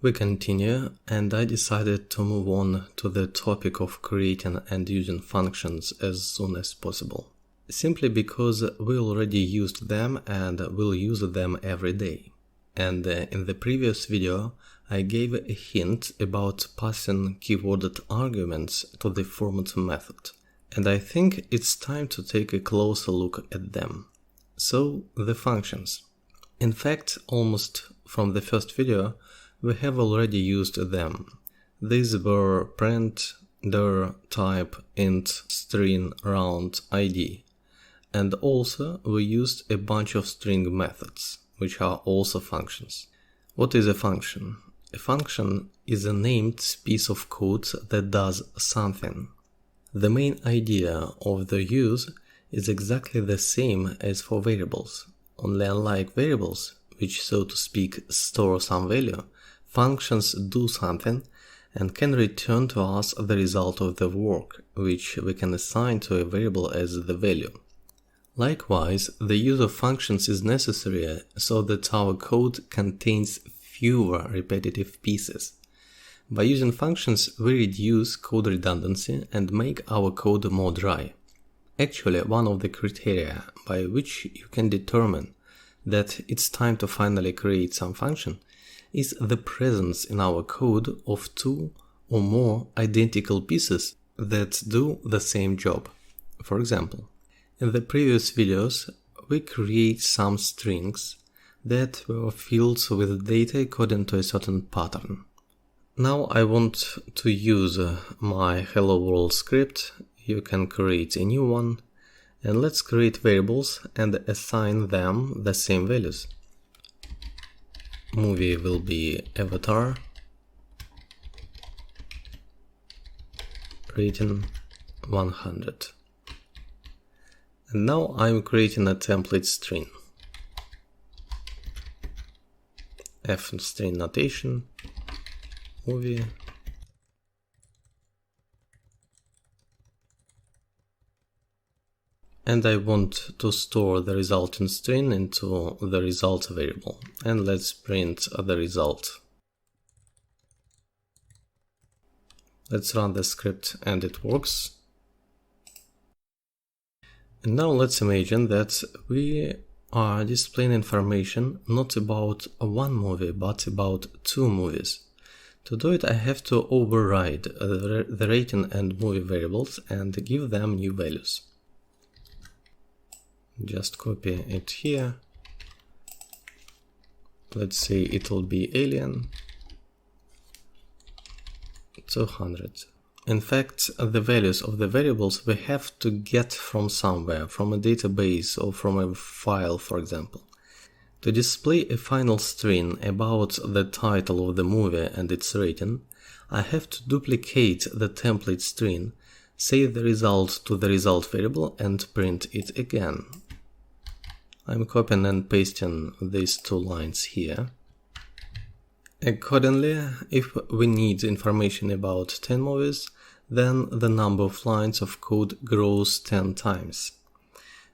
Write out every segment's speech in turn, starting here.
We continue, and I decided to move on to the topic of creating and using functions as soon as possible. Simply because we already used them and will use them every day. And in the previous video, I gave a hint about passing keyworded arguments to the format method. And I think it's time to take a closer look at them. So, the functions. In fact, almost from the first video, we have already used them. These were print, dir, type, int, string, round, id. And also we used a bunch of string methods, which are also functions. What is a function? A function is a named piece of code that does something. The main idea of the use is exactly the same as for variables. Only unlike variables, which so to speak store some value, functions do something and can return to us the result of the work, which we can assign to a variable as the value. Likewise, the use of functions is necessary so that our code contains fewer repetitive pieces. By using functions, we reduce code redundancy and make our code more dry. Actually, one of the criteria by which you can determine that it's time to finally create some function is the presence in our code of two or more identical pieces that do the same job. For example, in the previous videos, we create some strings that were fields with data according to a certain pattern. Now I want to use my hello world script. You can create a new one, and let's create variables and assign them the same values. Movie will be avatar, rating 100. And now I'm creating a template string. F string notation, movie. And I want to store the resulting string into the result variable. And let's print the result. Let's run the script and it works. And now let's imagine that we are displaying information not about one movie but about two movies. To do it, I have to override the rating and movie variables and give them new values. Just copy it here. Let's say it will be Alien 200. In fact, the values of the variables we have to get from somewhere, from a database or from a file, for example. To display a final string about the title of the movie and its rating, I have to duplicate the template string, save the result to the result variable and print it again. I'm copying and pasting these two lines here. Accordingly, if we need information about 10 movies, then the number of lines of code grows 10 times.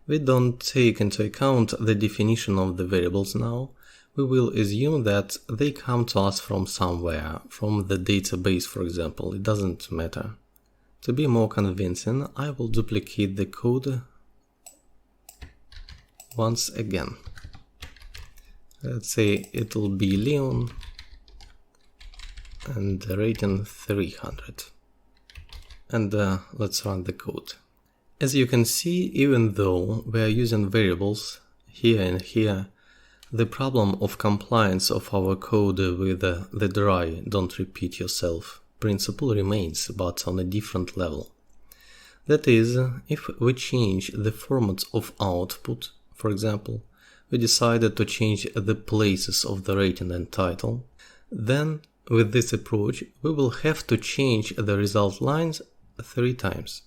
We don't take into account the definition of the variables now. We will assume that they come to us from somewhere, from the database, for example. It doesn't matter. To be more convincing, I will duplicate the code once again. Let's say it will be Leon and the rating 300. And let's run the code. As you can see, even though we are using variables here and here, the problem of compliance of our code with the dry don't repeat yourself principle remains, but on a different level. That is, if we change the format of output, for example, we decided to change the places of the rating and title, then with this approach we will have to change the result lines 3 times.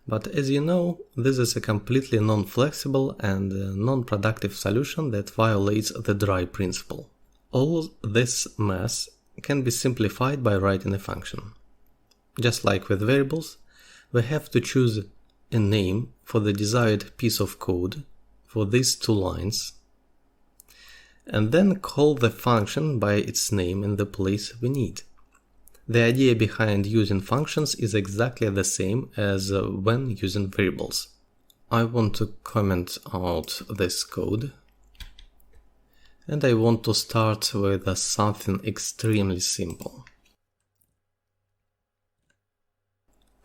But as you know, this is a completely non-flexible and non-productive solution that violates the dry principle. All this mess can be simplified by writing a function. Just like with variables, we have to choose a name for the desired piece of code for these 2 lines, and then call the function by its name in the place we need. The idea behind using functions is exactly the same as when using variables. I want to comment out this code, and I want to start with something extremely simple.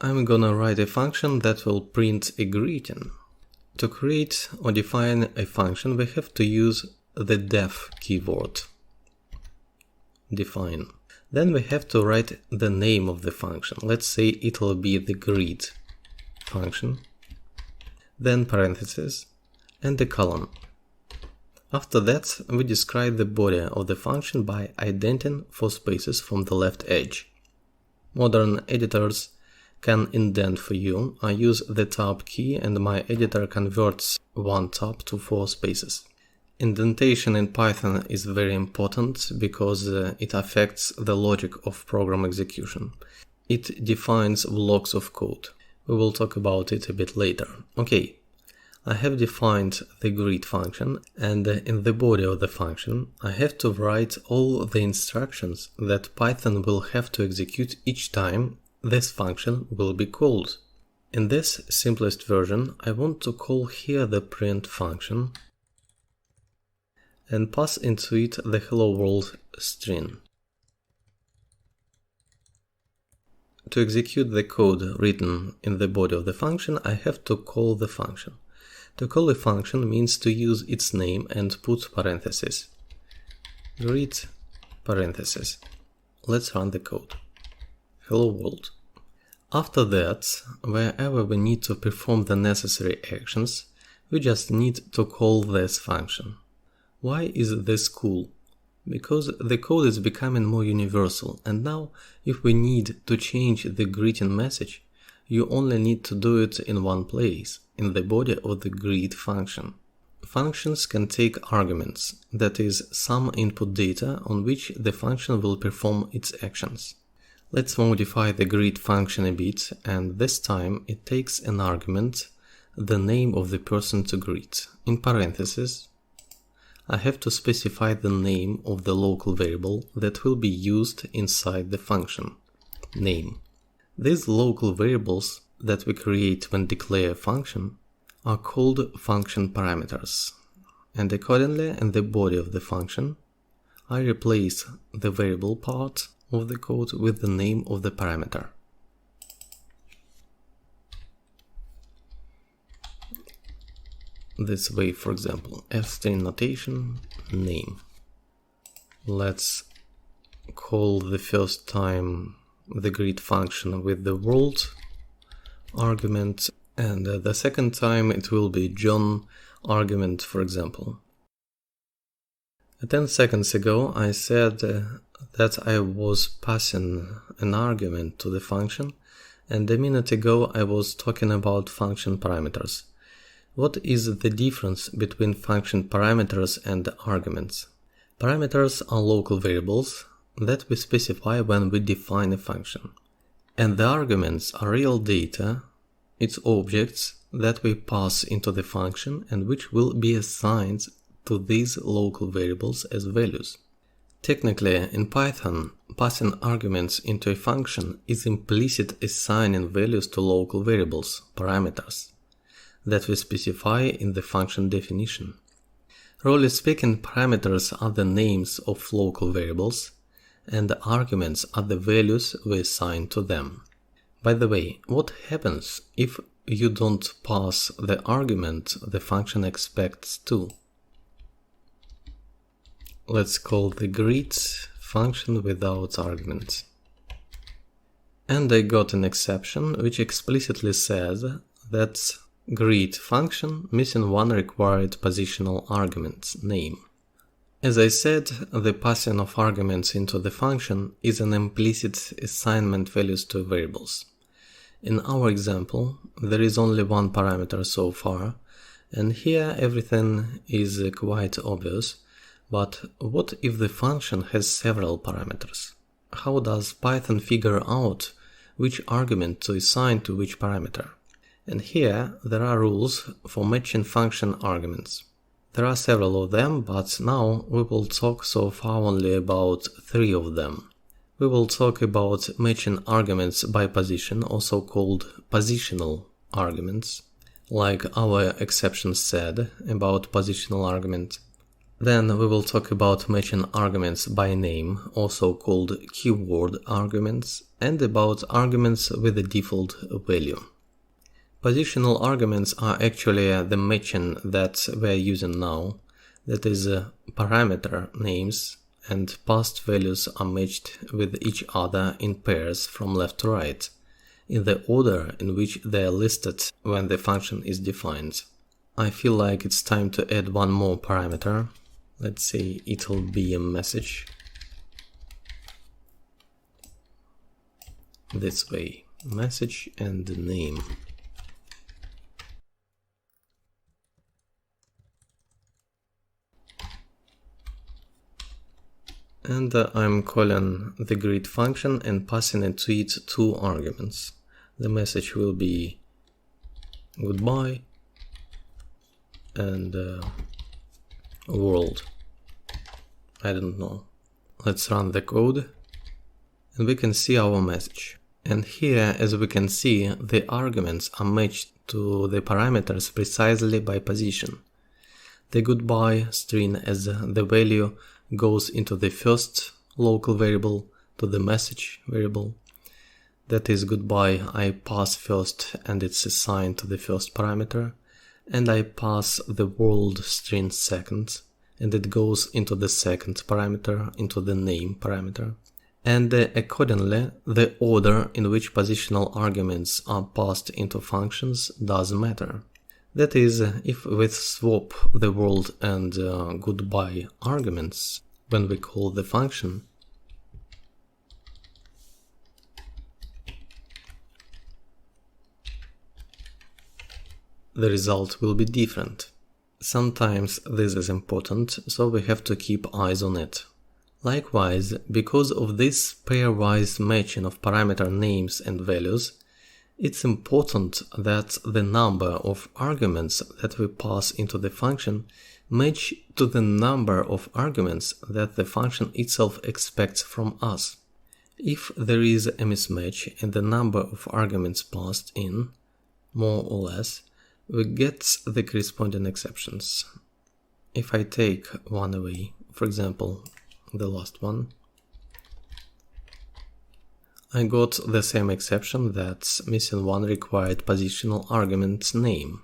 I'm gonna write a function that will print a greeting. To create or define a function, we have to use the def keyword, define. Then we have to write the name of the function. Let's say it will be the greet function, then parentheses, and a colon. After that, we describe the body of the function by indenting 4 spaces from the left edge. Modern editors can indent for you. I use the tab key and my editor converts one tab to 4 spaces. Indentation in Python is very important because it affects the logic of program execution. It defines blocks of code. We will talk about it a bit later. Okay, I have defined the greet function, and in the body of the function I have to write all the instructions that Python will have to execute each time this function will be called. In this simplest version, I want to call here the print function and pass into it the hello world string. To execute the code written in the body of the function, I have to call the function. To call a function means to use its name and put parentheses. Greet parentheses. Let's run the code. Hello world. After that, wherever we need to perform the necessary actions, we just need to call this function. Why is this cool? Because the code is becoming more universal, and now if we need to change the greeting message, you only need to do it in one place, in the body of the greet function. Functions can take arguments, that is, some input data on which the function will perform its actions. Let's modify the greet function a bit, and this time it takes an argument, the name of the person to greet. In parentheses, I have to specify the name of the local variable that will be used inside the function, name. These local variables that we create when declare a function are called function parameters, and accordingly in the body of the function I replace the variable part of the code with the name of the parameter. This way, for example, f-string notation, name. Let's call the first time the greet function with the world argument, and the second time it will be John argument, for example. 10 seconds ago I said that I was passing an argument to the function, and a minute ago I was talking about function parameters. What is the difference between function parameters and arguments? Parameters are local variables that we specify when we define a function. And the arguments are real data, its objects that we pass into the function and which will be assigned to these local variables as values. Technically, in Python, passing arguments into a function is implicit assigning values to local variables, parameters, that we specify in the function definition. Roughly speaking, parameters are the names of local variables, and the arguments are the values we assign to them. By the way, what happens if you don't pass the argument the function expects to? Let's call the greet function without arguments. And I got an exception which explicitly says that greet function missing one required positional argument, name. As I said, the passing of arguments into the function is an implicit assignment values to variables. In our example, there is only one parameter so far, and here everything is quite obvious, but what if the function has several parameters? How does Python figure out which argument to assign to which parameter? And here there are rules for matching function arguments. There are several of them, but now we will talk so far only about 3 of them. We will talk about matching arguments by position, also called positional arguments, like our exception said about positional argument. Then we will talk about matching arguments by name, also called keyword arguments, and about arguments with a default value. Positional arguments are actually the matching that we're using now, that is, parameter names and past values are matched with each other in pairs from left to right, in the order in which they are listed when the function is defined. I feel like it's time to add one more parameter. Let's say it'll be a message. This way, message and name. And I'm calling the greet function and passing it to it 2 arguments. The message will be goodbye and world. I don't know. Let's run the code and we can see our message. And here, as we can see, the arguments are matched to the parameters precisely by position. The goodbye string as the value goes into the first local variable to the message variable. That is goodbye I pass first and it's assigned to the first parameter, and I pass the world string second and it goes into the second parameter, into the name parameter. And accordingly, the order in which positional arguments are passed into functions does matter. That is, if we swap the world and goodbye arguments when we call the function, the result will be different. Sometimes this is important, so we have to keep eyes on it. Likewise, because of this pairwise matching of parameter names and values, it's important that the number of arguments that we pass into the function match to the number of arguments that the function itself expects from us. If there is a mismatch in the number of arguments passed in, more or less, we get the corresponding exceptions. If I take one away, for example, the last one, I got the same exception that's missing one required positional argument name.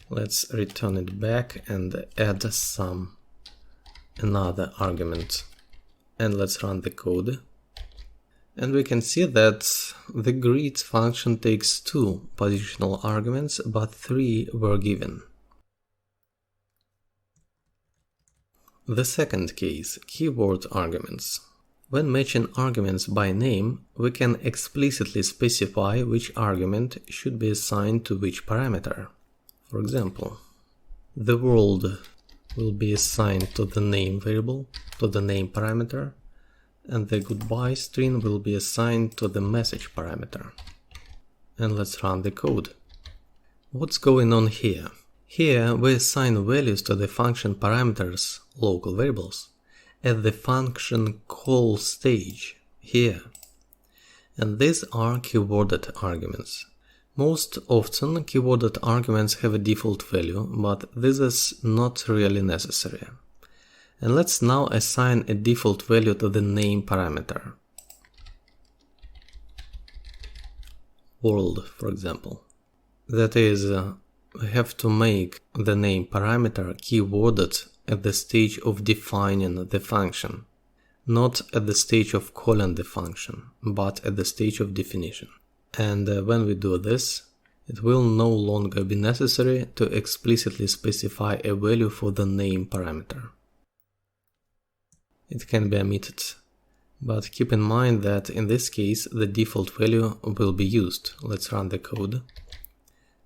Let's return it back and add another argument. And let's run the code. And we can see that the greet function takes 2 positional arguments, but 3 were given. The second case, keyword arguments. When matching arguments by name, we can explicitly specify which argument should be assigned to which parameter. For example, the world will be assigned to the name variable, to the name parameter, and the goodbye string will be assigned to the message parameter. And let's run the code. What's going on here? Here we assign values to the function parameters, local variables, at the function call stage, here. And these are keyworded arguments. Most often keyworded arguments have a default value, but this is not really necessary. And let's now assign a default value to the name parameter. World, for example. That is, we have to make the name parameter keyworded at the stage of defining the function, not at the stage of calling the function, but at the stage of definition. And when we do this, it will no longer be necessary to explicitly specify a value for the name parameter. It can be omitted, but keep in mind that in this case the default value will be used. Let's run the code.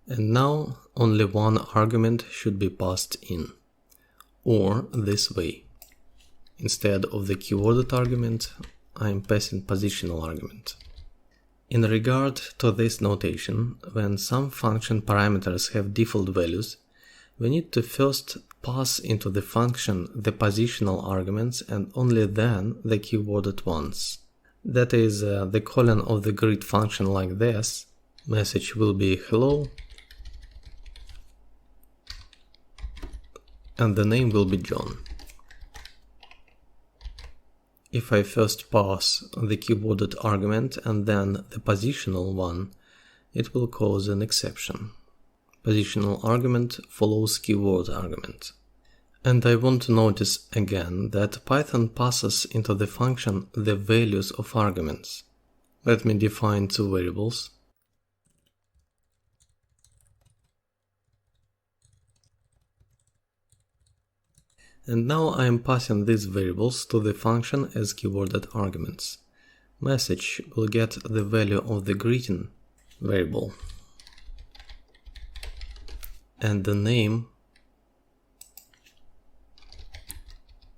And now only one argument should be passed in, or this way. Instead of the keyworded argument, I am passing positional argument. In regard to this notation, when some function parameters have default values, we need to first pass into the function the positional arguments and only then the keyword at once. That is, the colon of the greet function like this. Message will be hello, and the name will be John. If I first pass the keyworded argument and then the positional one, it will cause an exception. Positional argument follows keyword argument. And I want to notice again that Python passes into the function the values of arguments. Let me define two variables. And now I am passing these variables to the function as keyworded arguments. Message will get the value of the greeting variable, and the name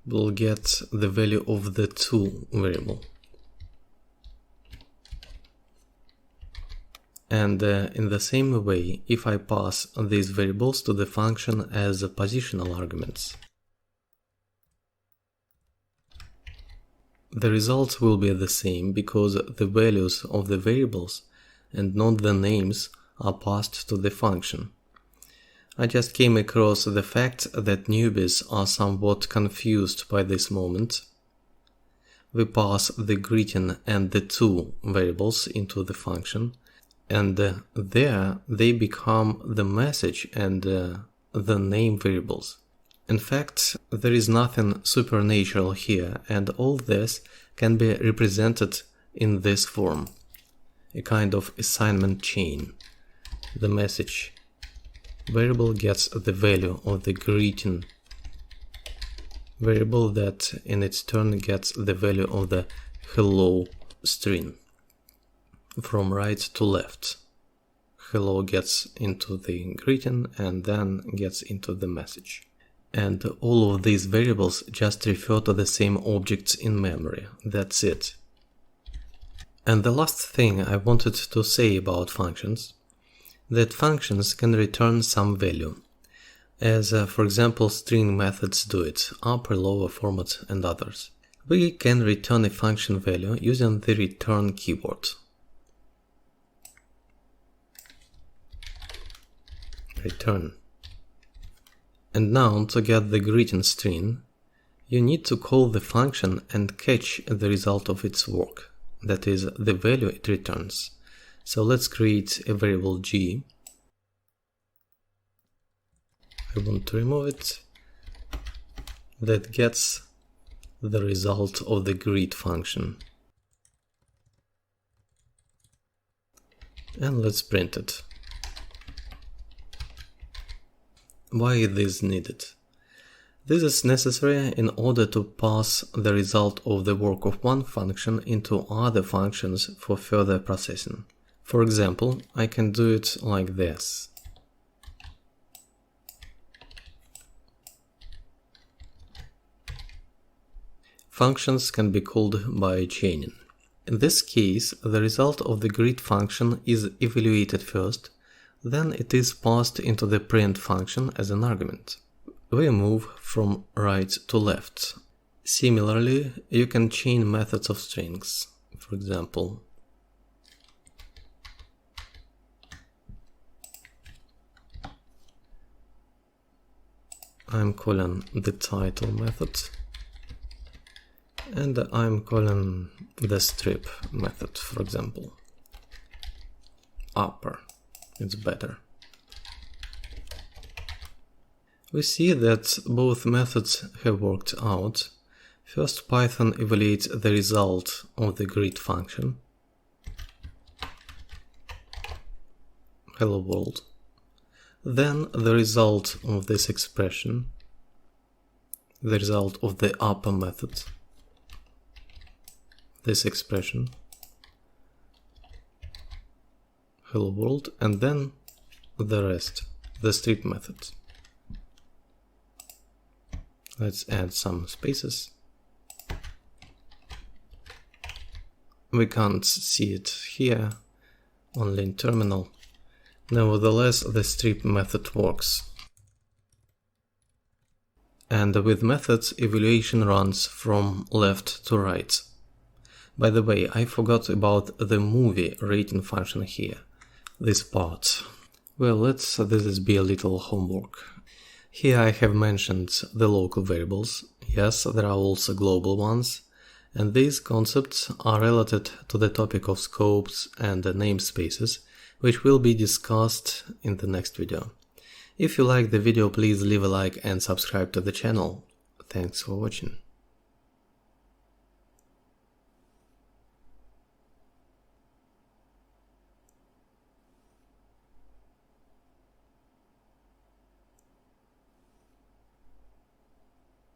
will get the value of the to variable. And in the same way, if I pass these variables to the function as positional arguments, the results will be the same because the values of the variables and not the names are passed to the function. I just came across the fact that newbies are somewhat confused by this moment. We pass the greeting and the to variables into the function, and there they become the message and the name variables. In fact, there is nothing supernatural here, and all this can be represented in this form, a kind of assignment chain. The message variable gets the value of the greeting variable that in its turn gets the value of the hello string from right to left. Hello gets into the greeting and then gets into the message. And all of these variables just refer to the same objects in memory. That's it. And the last thing I wanted to say about functions, that functions can return some value, as for example string methods do it, upper, lower format and others. We can return a function value using the return keyword. Return. And now, to get the greeting string, you need to call the function and catch the result of its work, that is, the value it returns. So let's create a variable g. I want to remove it. That gets the result of the greet function. And let's print it. Why is this needed? This is necessary in order to pass the result of the work of one function into other functions for further processing. For example, I can do it like this. Functions can be called by chaining. In this case, the result of the greet function is evaluated first, then it is passed into the print function as an argument. We move from right to left. Similarly, you can chain methods of strings. For example, I'm calling the title method, and I'm calling the strip method, for example. Upper. It's better. We see that both methods have worked out. First, Python evaluates the result of the greet function, hello world. Then the result of this expression, the result of the upper method, this expression, hello world, and then the rest, the strip method. Let's add some spaces. We can't see it here, only in terminal. Nevertheless, the strip method works. And with methods, evaluation runs from left to right. By the way, I forgot about the movie rating function here, this part. Well, let's this be a little homework. Here I have mentioned the local variables. Yes, there are also global ones. And these concepts are related to the topic of scopes and namespaces, which will be discussed in the next video. If you like the video, please leave a like and subscribe to the channel. Thanks for watching.